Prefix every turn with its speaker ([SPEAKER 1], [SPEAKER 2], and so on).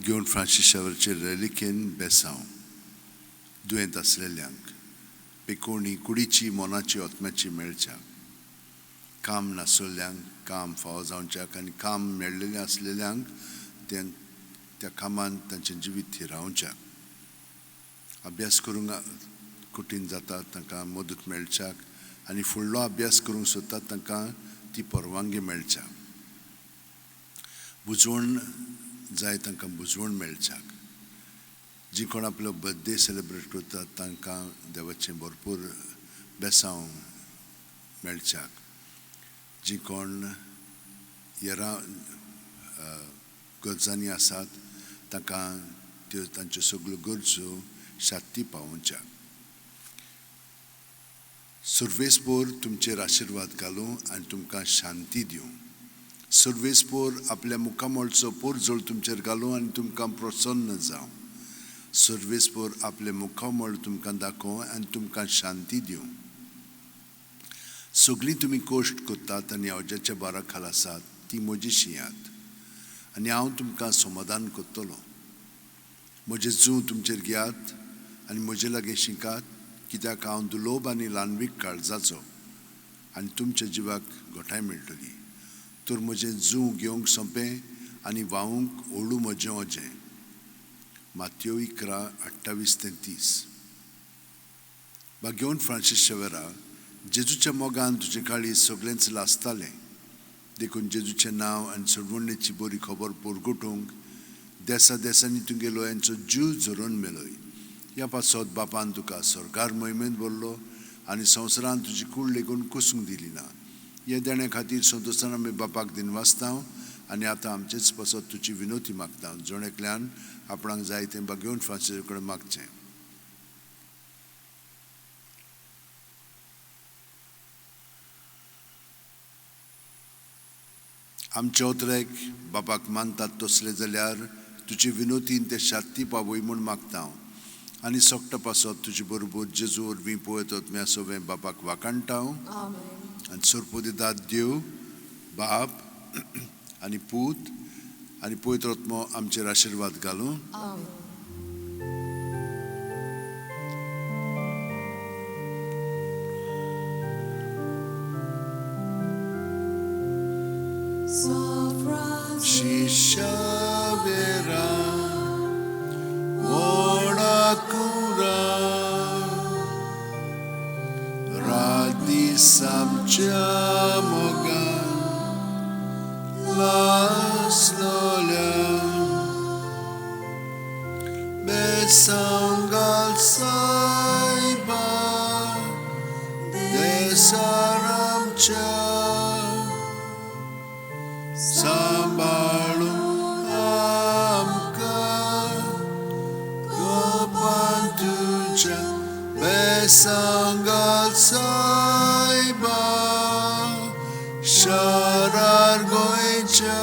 [SPEAKER 1] घेवन फ्रांसीस शावेराचे रेलिकेन बेसांव दुयेंत आसलेल्यांक पेकोवणी कुडीची मोनाची ओतम्याची मेळच्याक काम नासलेल्यांक काम फावो जावच्याक आनी काम मेळिल्लें आसलेल्यांक त्या कामान तांचें जिवीत थिरावच्याक अभ्यास करूंक कठीण जाता तांकां मदत मेळच्याक आनी फुडलो अभ्यास करूंक सोदतात तांकां ती परवानगी मेळच्याक बुजवण जाय तांकां बुजवण मेळच्याक जी कोण आपलो बर्थडे सेलिब्रेट करतात तांकां देवाचें भरपूर बेसांव मेळच्याक जी कोण गरजांनी आसात तांकां त्यो तांच्यो सगळ्यो गरजो शांती पावोवच्याक सर्वेस्पोर तुमचेर आशिर्वाद घालूं आनी तुमकां शांती दिवं सर्वेस्पोर आपल्या मुखामळचो पोरजोळ तुमचेर घालूं आनी तुमकां प्रसन्न जावं सर्वेस्पोर आपले मुखामळ तुमकां दाखोवं आनी तुमकां शांती दिवं सगळीं तुमी कोश्ट कोत्तात आनी अवजाच्या बारा खाल आसात ती म्हजी शियात आनी हांव तुमकां समाधान कोत्तलो म्हजें जूं तुमचेर घेयात आनी म्हजे लागीं शिकात कित्याक हांव दुलोब आनी ल्हानवीक काळजाचो आनी तुमच्या जिवाक घोटाय मेळटली तर म्हजें जूं घेवंक सोंपें आनी व्हावूंक हळू म्हजें ओजें मातयो 11:28-30 घेवन फ्रांसीस शावेरा जेजूच्या मोगान तुजे काळी सगळेंच लासतालें देखून जेजूचें नांव आनी सडवणेची बरी खबर परगटूंक देसा देसांनी तुगेलो यांचो जीव झरोवन मेलोय ह्या पासत बापान तुका सरकार मोहिमेंत भरलो आनी संवसारान तुजी कूड लेगून कुसूंक दिली ना हे देण्या खातीर संतोशान आमी बापाक दिनवासतांव आनी आतां आमचेच पासत तुजी विनोती मागता जोण एकल्यान आपणाक जाय तें घेवन फ्रांसीसा कडेन मागचें आमच्या उतरेक बापाक मानतात तसले जाल्यार तुजी विनोतीन ते शांती पावय म्हूण मागता आनी सोगटा पासत तुजे बरोबर जेजू वरवीं पळयतात म्या सगळें बापाक वाकाणटाव आनी सर्पोदिदाद देव बाप आनी पूत आनी पवित्र आत्मो आमचेर आशिर्वाद घालूं Xavier Samcia mogan las lolia besangal saiba desaramcha sambalu amka kopantucha besangal saiba sharar goicha